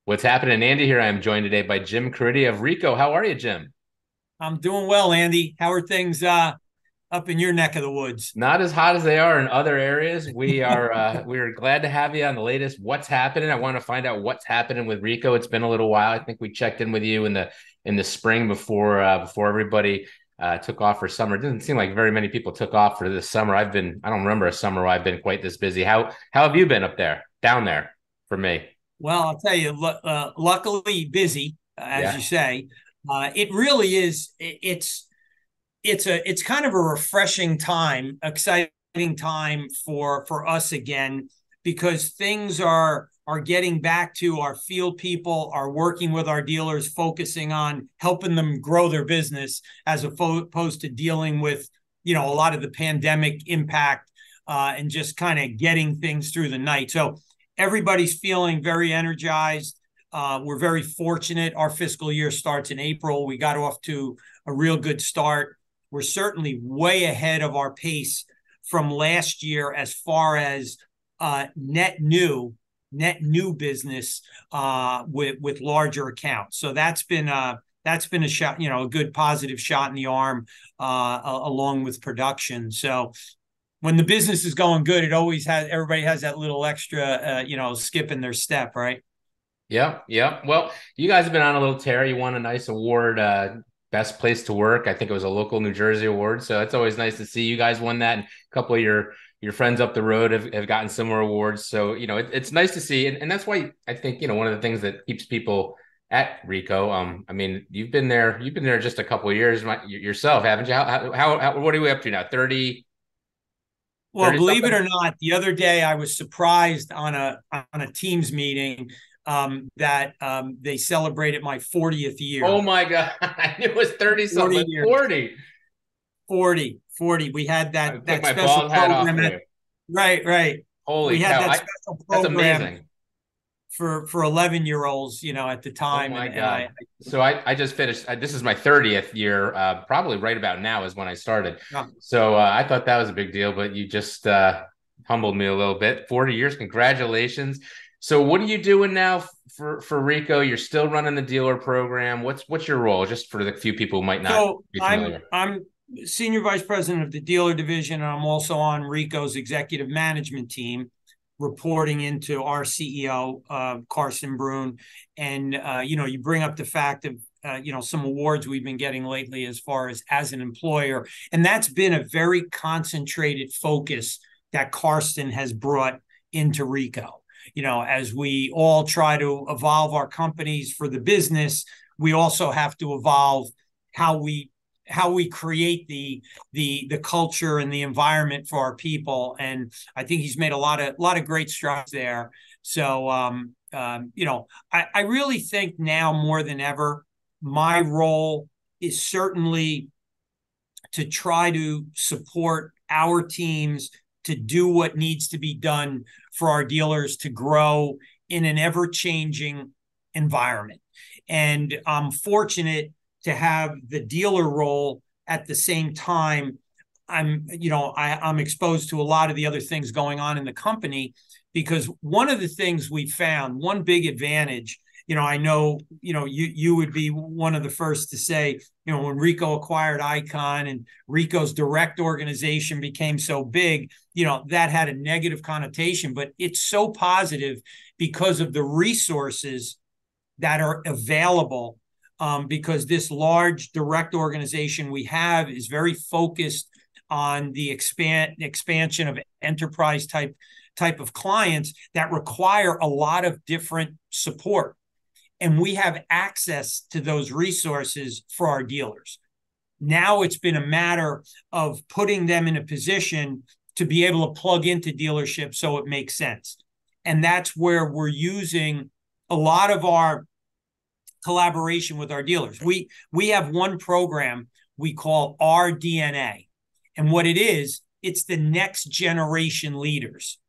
What's happening, Andy? Here I am joined today by Jim Coriddi of Ricoh. How are you, Jim? I'm doing well, Andy. How are things up in your neck of the woods? Not as hot as they are in other areas. We are glad to have you on the latest What's Happening. I want to find out what's happening with Ricoh. It's been a little while. I think we checked in with you in the spring before everybody took off for summer. It doesn't seem like very many people took off for this summer. I don't remember a summer where I've been quite this busy. How have you been up there, down there for me? Well, I'll tell you, luckily busy, as you Yeah. say. It really is. It's kind of a refreshing time, exciting time for us again, because things are getting back to our field people, are working with our dealers, focusing on helping them grow their business as opposed to dealing with a lot of the pandemic impact and just kind of getting things through the night. So everybody's feeling very energized. We're very fortunate. Our fiscal year starts in April. We got off to a real good start. We're certainly way ahead of our pace from last year as far as net new business with larger accounts. So that's been a shot, a good positive shot in the arm along with production. So when the business is going good, it always has everybody has that little extra skip in their step, right? Yep, yep. Well, you guys have been on a little tear. You won a nice award, best place to work. I think it was a local New Jersey award. So it's always nice to see you guys won that. And a couple of your friends up the road have gotten similar awards. So, it's nice to see. And that's why I think, one of the things that keeps people at Ricoh. I mean, you've been there just a couple of years yourself, haven't you? What are we up to now? 30, Well, 30 believe it something? or not, the other day I was surprised on a Teams meeting that they celebrated my 40th Oh year. my God. I knew it was 30 something, 40 but years. 40. 40. We had I that take that my special bald hat off program for at you. right. Holy We had cow. that special That's program amazing. for 11-year-olds, at the Oh time, my and I God. So I just finished. This is my 30th year. Probably right about now is when I started. yeah. So I thought that was a big deal, but you just humbled me a little bit. 40 years. Congratulations. So what are you doing now for Rico? You're still running the dealer program. What's your role? Just for the few people who might not So be I'm familiar. I'm senior vice president of the dealer division, and I'm also on Ricoh's executive management team, reporting into our CEO, Carson Brune. And you bring up the fact of some awards we've been getting lately as far as an employer, and that's been a very concentrated focus that Carson has brought into Ricoh. As we all try to evolve our companies for the business, we also have to evolve how we create the culture and the environment for our people. And I think he's made a lot of great strides there. So I really think now more than ever, my role is certainly to try to support our teams to do what needs to be done for our dealers to grow in an ever changing environment. And I'm fortunate to have the dealer role at the same time. I'm exposed to a lot of the other things going on in the company, because one of the things we found, one big advantage, I know, you would be one of the first to say, when Ricoh acquired Icon and Ricoh's direct organization became so big, that had a negative connotation, but it's so positive because of the resources that are available. Because this large direct organization we have is very focused on the expansion of enterprise type of clients that require a lot of different support, and we have access to those resources for our dealers. Now it's been a matter of putting them in a position to be able to plug into dealerships so it makes sense. And that's where we're using a lot of our collaboration with our dealers. We have one program we call our DNA. And what it is, it's the next generation leaders.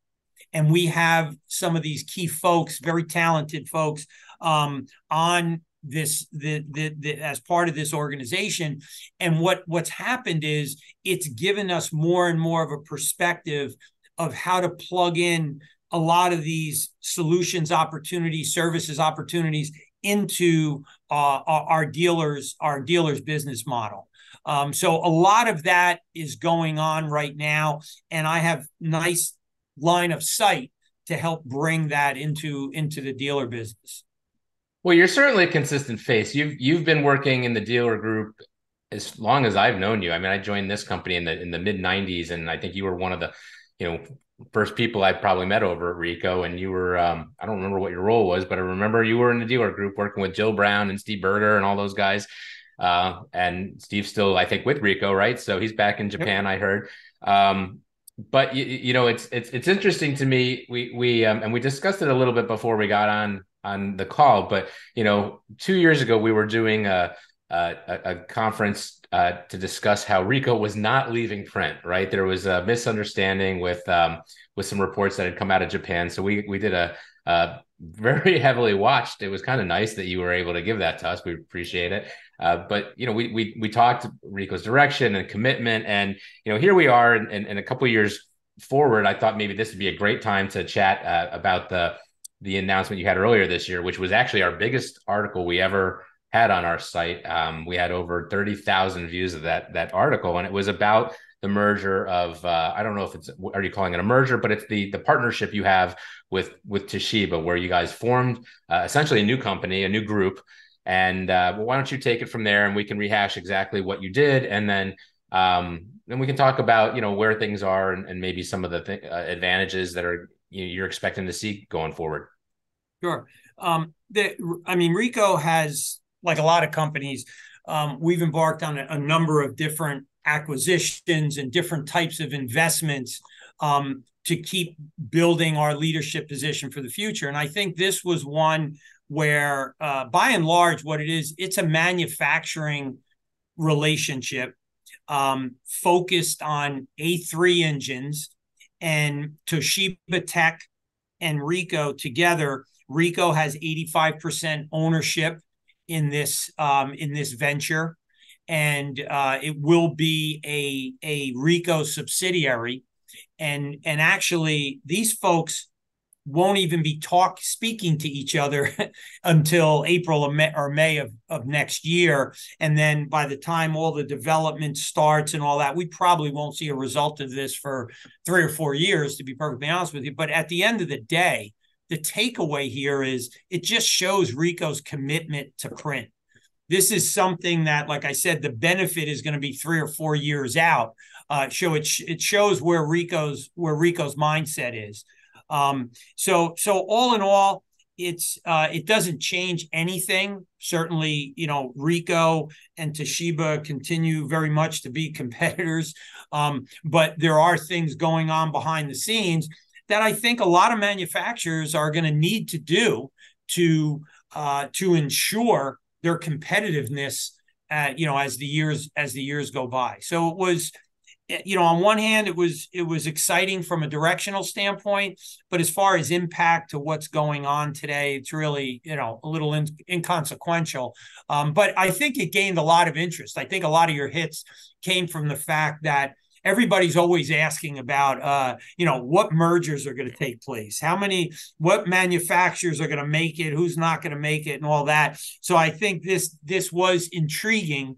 And we have some of these key folks, very talented folks, on this as part of this organization. And what's happened is it's given us more and more of a perspective of how to plug in a lot of these solutions opportunities, services opportunities into our dealers business model. So a lot of that is going on right now, and I have nice line of sight to help bring that into the dealer business. Well, you're certainly a consistent face. You've been working in the dealer group as long as I've known you. I mean, I joined this company in the mid '90s, and I think you were one of the, you know, first people I probably met over at Ricoh. And you were, I don't remember what your role was, but I remember you were in the dealer group working with Jill Brown and Steve Berger and all those guys. And Steve's still, I think, with Ricoh, right? So he's back in Yep. Japan, I heard. But you know, it's interesting to me. We and we discussed it a little bit before we got on the call. But you know, 2 years ago we were doing a conference to discuss how Ricoh was not leaving print. Right, there was a misunderstanding with some reports that had come out of Japan. So we did a very heavily watched. It was kind of nice that you were able to give that to us. We appreciate it. But you know, we talked Ricoh's direction and commitment, and you know, here we are, in a couple of years forward. I thought maybe this would be a great time to chat about the announcement you had earlier this year, which was actually our biggest article we ever had on our site. We had over 30,000 views of that article, and it was about the merger of I don't know if it's, are you calling it a merger, but it's the partnership you have with Toshiba, where you guys formed essentially a new company, a new group. And well, why don't you take it from there, and we can rehash exactly what you did, and then we can talk about, you know, where things are, and maybe some of the advantages that are, you know, you're expecting to see going forward. Sure. I mean, Ricoh has, like a lot of companies, we've embarked on a number of different acquisitions and different types of investments to keep building our leadership position for the future. And I think this was one where, by and large, what it is, it's a manufacturing relationship focused on A3 engines, and Toshiba Tech and Ricoh together. Ricoh has 85% ownership in this venture, and it will be a Ricoh subsidiary. And actually, these folks won't even be speaking to each other until April or May of next year. And then by the time all the development starts and all that, we probably won't see a result of this for 3 or 4 years, to be perfectly honest with you. But at the end of the day, the takeaway here is it just shows Ricoh's commitment to print. This is something that, like I said, the benefit is going to be 3 or 4 years out. So it shows where Ricoh's mindset is. So all in all, it doesn't change anything. Certainly, you know, Ricoh and Toshiba continue very much to be competitors, but there are things going on behind the scenes that I think a lot of manufacturers are going to need to do to ensure their competitiveness, you know, as the years go by. So it was, you know, on one hand, it was exciting from a directional standpoint, but as far as impact to what's going on today, it's really, you know, a little inconsequential. But I think it gained a lot of interest. I think a lot of your hits came from the fact that everybody's always asking about, you know, what mergers are going to take place, what manufacturers are going to make it, who's not going to make it, and all that. So I think this was intriguing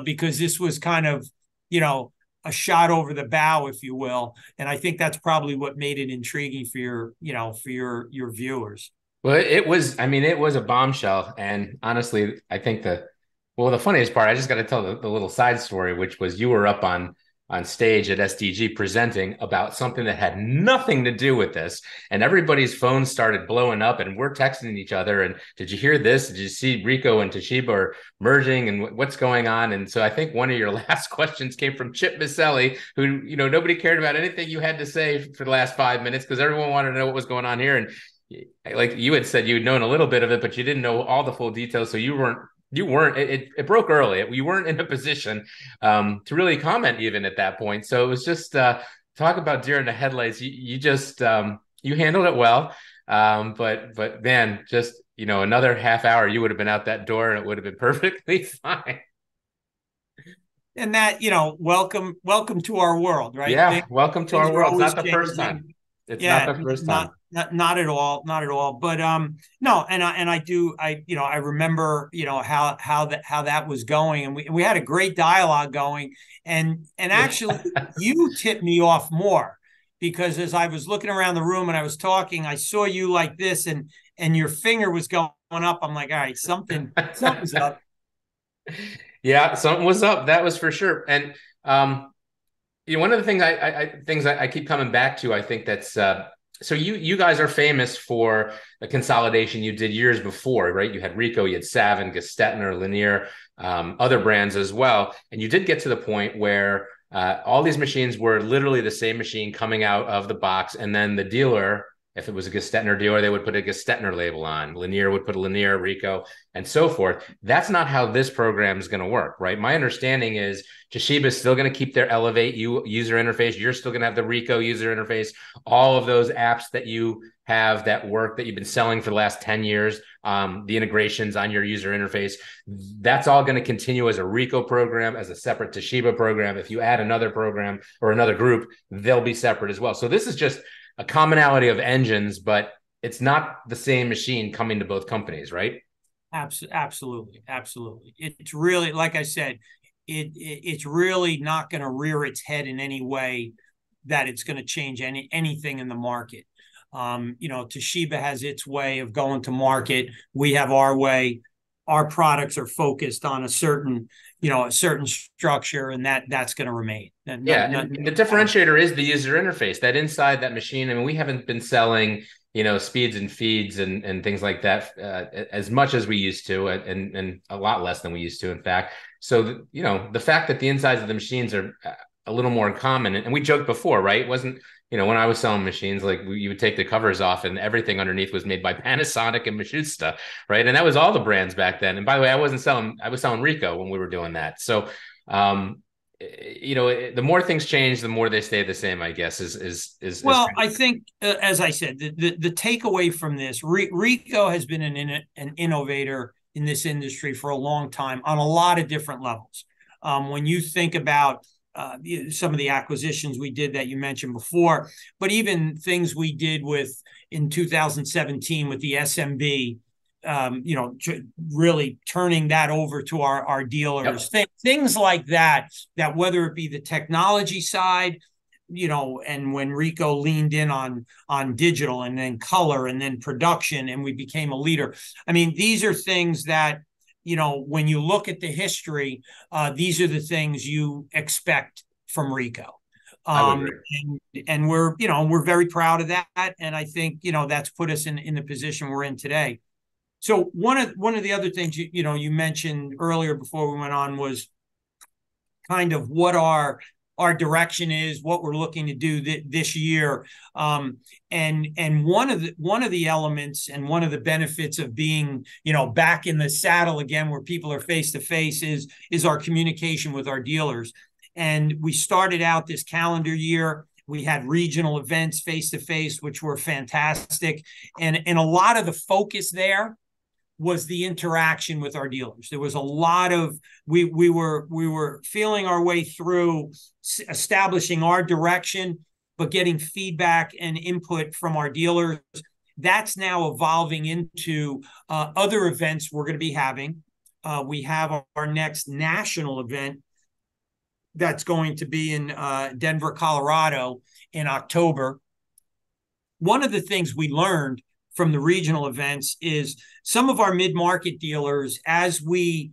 because this was kind of, you know, a shot over the bow, if you will. And I think that's probably what made it intriguing for your viewers. Well, it was, I mean, it was a bombshell. And honestly, I think the funniest part, I just got to tell the little side story, which was you were up on stage at SDG presenting about something that had nothing to do with this. And everybody's phones started blowing up, and we're texting each other. And did you hear this? Did you see Ricoh and Toshiba are merging, and what's going on? And so I think one of your last questions came from Chip Maselli, who, you know, nobody cared about anything you had to say for the last 5 minutes because everyone wanted to know what was going on here. And like you had said, you'd known a little bit of it, but you didn't know all the full details. So you weren't it broke early. You weren't in a position to really comment even at that point. So it was just talk about deer in the headlights. You just you handled it well. But man, just, you know, another half hour, you would have been out that door and it would have been perfectly fine. And that, you know, welcome to our world, right? Yeah, welcome to Things our are world. It's always not the first time. changing. It's not Yeah, the first not time. Not at all, not at all. But no, I remember how that was going, and we had a great dialogue going, and actually you tipped me off more because as I was looking around the room and I was talking, I saw you like this, and your finger was going up. I'm like, all right, something's up. Yeah, something was up. That was for sure. And one of the things I keep coming back to, I think that's so you guys are famous for the consolidation you did years before, right? You had Ricoh, you had Savin, Gestetner, Lanier, other brands as well, and you did get to the point where all these machines were literally the same machine coming out of the box, and then the dealer, if it was a Gestetner dealer, they would put a Gestetner label on. Lanier would put a Lanier, Ricoh, and so forth. That's not how this program is going to work, right? My understanding is Toshiba is still going to keep their Elevate user interface. You're still going to have the Ricoh user interface. All of those apps that you have that work that you've been selling for the last 10 years, the integrations on your user interface, that's all going to continue as a Ricoh program, as a separate Toshiba program. If you add another program or another group, they'll be separate as well. So this is just a commonality of engines, but it's not the same machine coming to both companies, right? Absolutely, absolutely. It's really, like I said, it's really not going to rear its head in any way that it's going to change anything in the market. Toshiba has its way of going to market. We have our way. Our products are focused on a certain structure, and that's going to remain. And the differentiator is the user interface. That inside that machine, I mean, we haven't been selling, speeds and feeds and things like that as much as we used to, and a lot less than we used to, in fact. So, the fact that the insides of the machines are a little more common, and we joked before, right? It wasn't, when I was selling machines, like you would take the covers off and everything underneath was made by Panasonic and Matsushita, right? And that was all the brands back then. And by the way, I was selling Ricoh when we were doing that. So, the more things change, the more they stay the same, I guess, well, I think, as I said, the takeaway from this, Ricoh has been an innovator in this industry for a long time on a lot of different levels. When you think about some of the acquisitions we did that you mentioned before, but even things we did in 2017 with the SMB, really turning that over to our dealers, yep. Things like that whether it be the technology side, and when Ricoh leaned in on digital and then color and then production, and we became a leader. I mean, these are things that, when you look at the history, these are the things you expect from Ricoh. And we're very proud of that. And I think, that's put us in the position we're in today. So one of the other things you mentioned earlier before we went on was kind of what our direction is, what we're looking to do this year, and one of the elements and one of the benefits of being back in the saddle again, where people are face to face, is our communication with our dealers. And we started out this calendar year. We had regional events face to face, which were fantastic, and a lot of the focus there was the interaction with our dealers. There was a lot of we were feeling our way through establishing our direction, but getting feedback and input from our dealers. That's now evolving into other events we're going to be having. We have our next national event that's going to be in Denver, Colorado in October. One of the things we learned from the regional events is some of our mid-market dealers, as we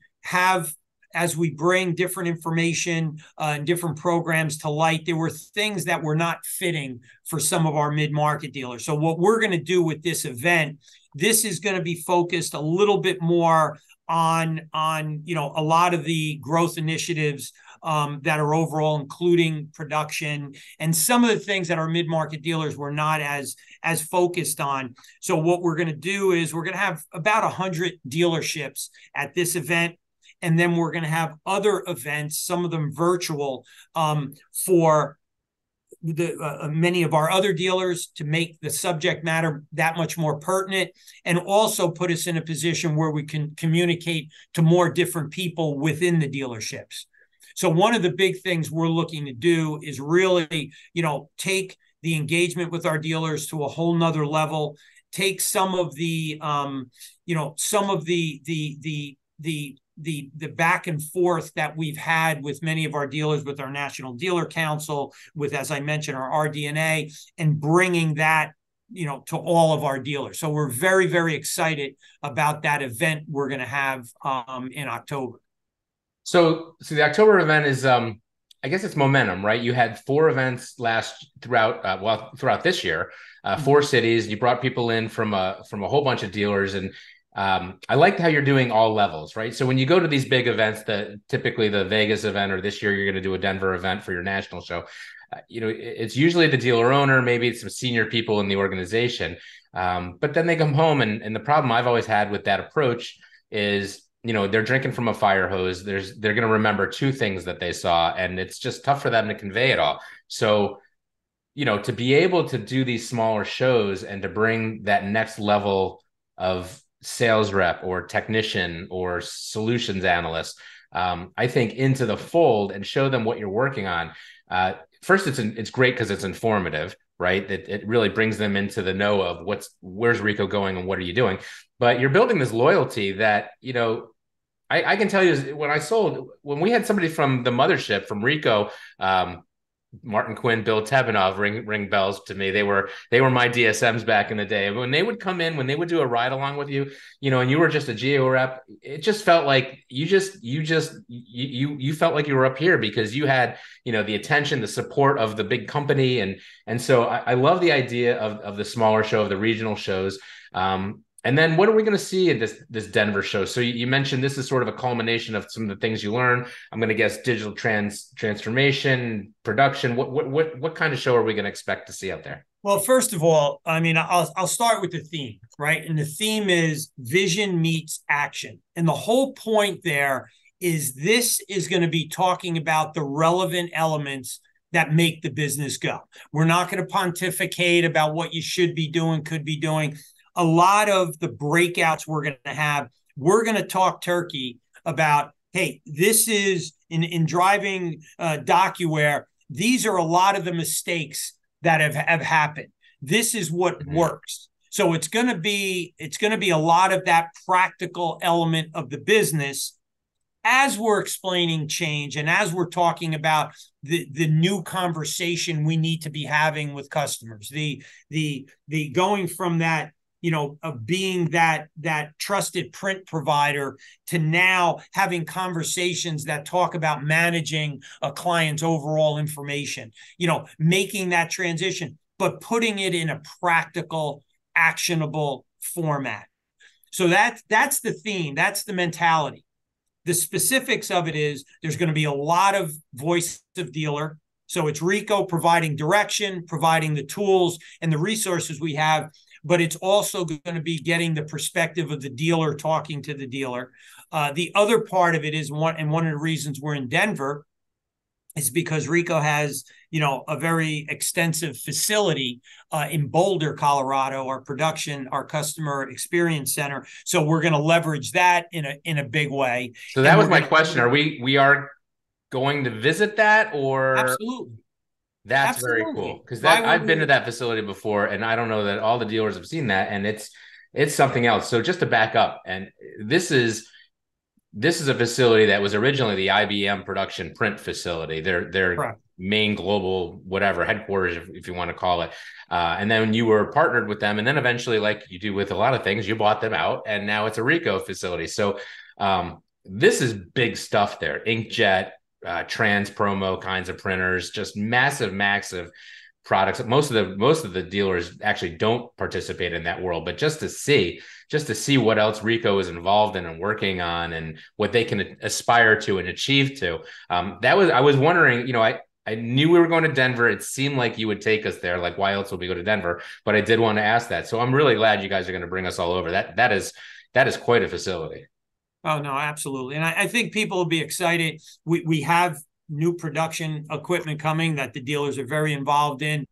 bring different information and different programs to light, there were things that were not fitting for some of our mid-market dealers. So what we're going to do with this event, this is going to be focused a little bit more on a lot of the growth initiatives that are overall, including production and some of the things that our mid-market dealers were not as focused on. So what we're going to do is we're going to have about 100 dealerships at this event. And then we're going to have other events, some of them virtual, for many of our other dealers, to make the subject matter that much more pertinent, and also put us in a position where we can communicate to more different people within the dealerships. So one of the big things we're looking to do is really, take the engagement with our dealers to a whole nother level, take some of the some of the back and forth that we've had with many of our dealers, with our National Dealer Council, with, as I mentioned, our RDNA, and bringing that to all of our dealers. So we're very, very excited about that event we're going to have in October. So the October event is, I guess it's momentum, right? You had 4 events throughout this year, 4 cities. You brought people in from a whole bunch of dealers, and I liked how you're doing all levels, right? So when you go to these big events, typically the Vegas event, or this year you're going to do a Denver event for your national show. It's usually the dealer owner, maybe it's some senior people in the organization. But then they come home, and the problem I've always had with that approach is, they're drinking from a fire hose. They're going to remember 2 things that they saw, and it's just tough for them to convey it all. So, to be able to do these smaller shows and to bring that next level of sales rep or technician or solutions analyst, I think, into the fold and show them what you're working on. First, it's great because it's informative, right? It really brings them into the know of where's Ricoh going and what are you doing. But you're building this loyalty that, I can tell you, when we had somebody from the mothership, from Ricoh, Martin Quinn, Bill Tebenov, ring bells to me. They were my DSMs back in the day. When they would come in, when they would do a ride along with you, and you were just a geo rep, it just felt like you felt like you were up here because you had, the attention, the support of the big company. And so I love the idea of the smaller show, of the regional shows. And then what are we going to see at this Denver show? So you mentioned this is sort of a culmination of some of the things you learn. I'm going to guess digital transformation, production. What kind of show are we going to expect to see out there? Well, first of all, I mean, I'll start with the theme, right? And the theme is vision meets action. And the whole point there is this is going to be talking about the relevant elements that make the business go. We're not going to pontificate about what you should be doing, could be doing. A lot of the breakouts we're going to have, we're going to talk turkey about, hey, this is in driving DocuWare, these are a lot of the mistakes that have happened. This is what works. So it's going to be a lot of that practical element of the business as we're explaining change and as we're talking about the new conversation we need to be having with customers. The going from that, of being that trusted print provider to now having conversations that talk about managing a client's overall information, making that transition, but putting it in a practical, actionable format. So that's the theme. That's the mentality. The specifics of it is there's going to be a lot of voice of dealer. So it's Ricoh providing direction, providing the tools and the resources we have, but it's also going to be getting the perspective of the dealer talking to the dealer. The other part of it is one of the reasons we're in Denver is because Ricoh has, a very extensive facility in Boulder, Colorado, our customer experience center. So we're going to leverage that in a big way. So that was my question. Are we are going to visit that, or? Absolutely. That's very cool, because I've been to that facility before, and I don't know that all the dealers have seen that, and it's something else. So just to back up, and this is a facility that was originally the IBM production print facility, their main global whatever headquarters, if you want to call it. And then you were partnered with them, and then eventually, like you do with a lot of things, you bought them out, and now it's a Ricoh facility. So this is big stuff there. Inkjet. Trans promo kinds of printers, just massive products. Most of the dealers actually don't participate in that world, but just to see what else Ricoh is involved in and working on, and what they can aspire to and achieve to. I was wondering, I knew we were going to Denver. It seemed like you would take us there. Like, why else would we go to Denver? But I did want to ask that. So I'm really glad you guys are going to bring us all over. That is quite a facility. Oh, no, absolutely. And I think people will be excited. We have new production equipment coming that the dealers are very involved in.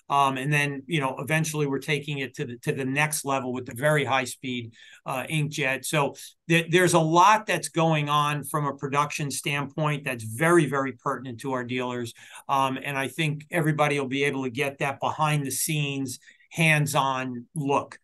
And then, eventually we're taking it to the next level with the very high speed inkjet. So there's a lot that's going on from a production standpoint that's very, very pertinent to our dealers. And I think everybody will be able to get that behind the scenes, hands-on look.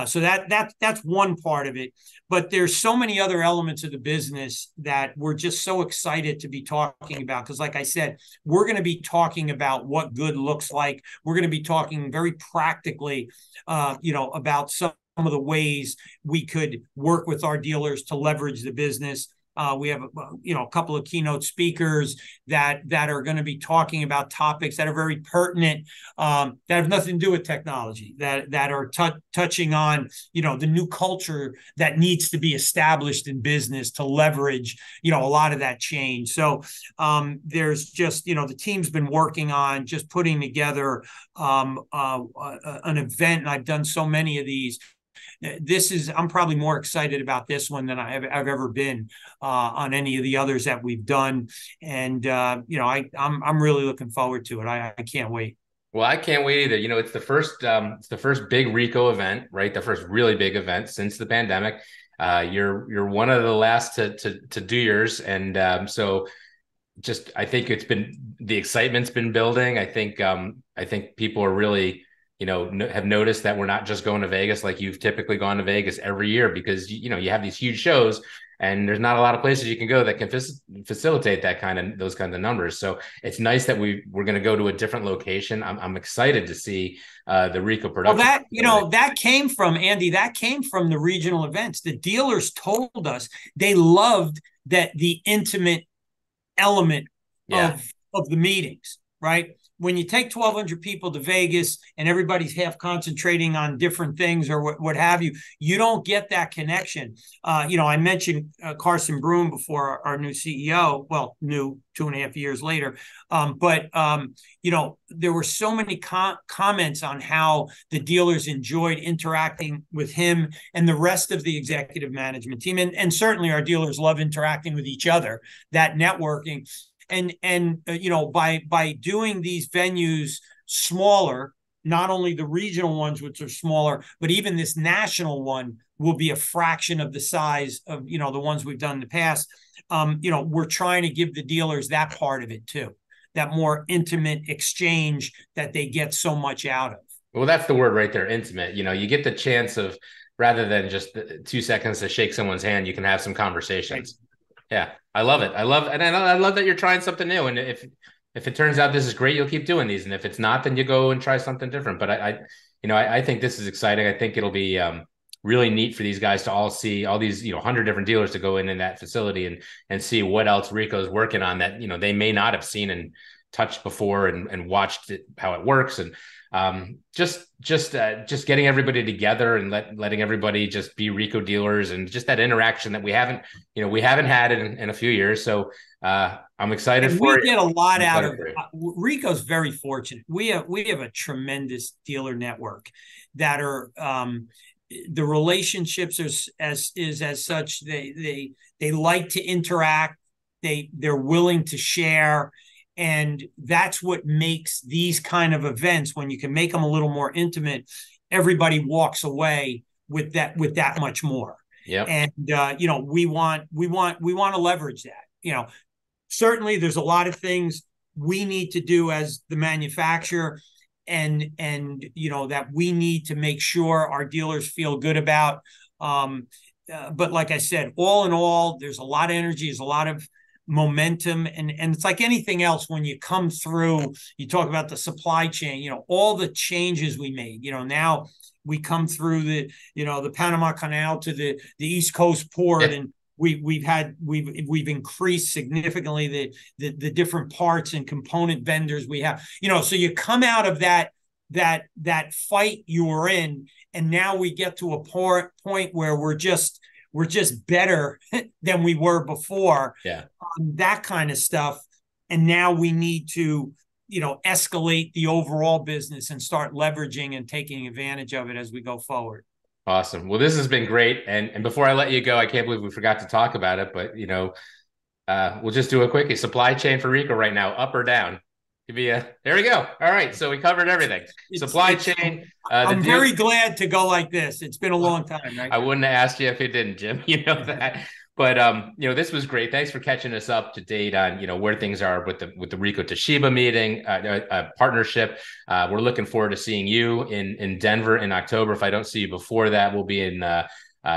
So that's one part of it, but there's so many other elements of the business that we're just so excited to be talking about. Because, like I said, we're going to be talking about what good looks like. We're going to be talking very practically, about some of the ways we could work with our dealers to leverage the business. We have, a couple of keynote speakers that are going to be talking about topics that are very pertinent, that have nothing to do with technology, that are touching on, the new culture that needs to be established in business to leverage, a lot of that change. So there's just, the team's been working on just putting together an event, and I've done so many of these. I'm probably more excited about this one than I've ever been on any of the others that we've done. And, I'm really looking forward to it. I can't wait. Well, I can't wait either. It's the first big Ricoh event, right? The first really big event since the pandemic. You're one of the last to do yours. And so just, I think the excitement's been building. I think people are really, have noticed that we're not just going to Vegas like you've typically gone to Vegas every year, because you have these huge shows and there's not a lot of places you can go that can facilitate those kinds of numbers. So it's nice that we're going to go to a different location. I'm excited to see the Ricoh production. Well, that came from Andy. That came from the regional events. The dealers told us they loved the intimate element of the meetings, right? When you take 1,200 people to Vegas and everybody's half concentrating on different things or what have you, you don't get that connection. I mentioned Carson Broom before, our new CEO, well, new 2.5 years later. But there were so many comments on how the dealers enjoyed interacting with him and the rest of the executive management team. And certainly our dealers love interacting with each other, that networking. And by doing these venues smaller, not only the regional ones, which are smaller, but even this national one will be a fraction of the size of, the ones we've done in the past. We're trying to give the dealers that part of it too, that more intimate exchange that they get so much out of. Well, that's the word right there, intimate. You get the chance of, rather than just 2 seconds to shake someone's hand, you can have some conversations. Right. Yeah, I love it. I love that you're trying something new. And if it turns out this is great, you'll keep doing these. And if it's not, then you go and try something different. But I think this is exciting. I think it'll be really neat for these guys to all see all these 100 different dealers to go in that facility and see what else Ricoh is working on that they may not have seen and touched before and watched how it works. And just getting everybody together and letting everybody just be Ricoh dealers, and just that interaction that we haven't had in a few years. So I'm excited for it. We get a lot out of it. Ricoh's very fortunate. We have a tremendous dealer network that are the relationships as such. They like to interact. They're willing to share. And that's what makes these kind of events, when you can make them a little more intimate, everybody walks away with that much more. Yeah. And we want to leverage that. Certainly there's a lot of things we need to do as the manufacturer, and that we need to make sure our dealers feel good about. But like I said, all in all, there's a lot of energy, there's a lot of momentum, and it's like anything else. When you come through, you talk about the supply chain, all the changes we made. Now we come through the Panama Canal to the East Coast port, and we've increased significantly the different parts and component vendors we have. So you come out of that fight you were in, and now we get to a point where we're just better than we were before. Yeah. That kind of stuff. And now we need to, escalate the overall business and start leveraging and taking advantage of it as we go forward. Awesome. Well, this has been great. And before I let you go, I can't believe we forgot to talk about it, but we'll just do a quickie. Supply chain for Ricoh right now, up or down? There we go. All right. So we covered everything. Supply chain. I'm very glad to go like this. It's been a long time, right? I wouldn't have asked you if it didn't, Jim. You know that. But this was great. Thanks for catching us up to date on where things are with the Ricoh Toshiba meeting partnership. We're looking forward to seeing you in Denver in October. If I don't see you before that, we'll be in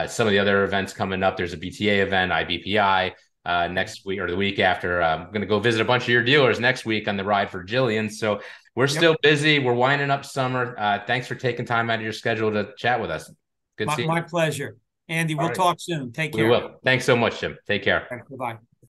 some of the other events coming up. There's a BTA event, IBPI. Next week or the week after. I'm going to go visit a bunch of your dealers next week on the ride for Jillian. So we're still busy. We're winding up summer. Thanks for taking time out of your schedule to chat with us. Good seeing you. My pleasure. Andy, we'll talk soon. Take care. We will. Thanks so much, Jim. Take care. Goodbye.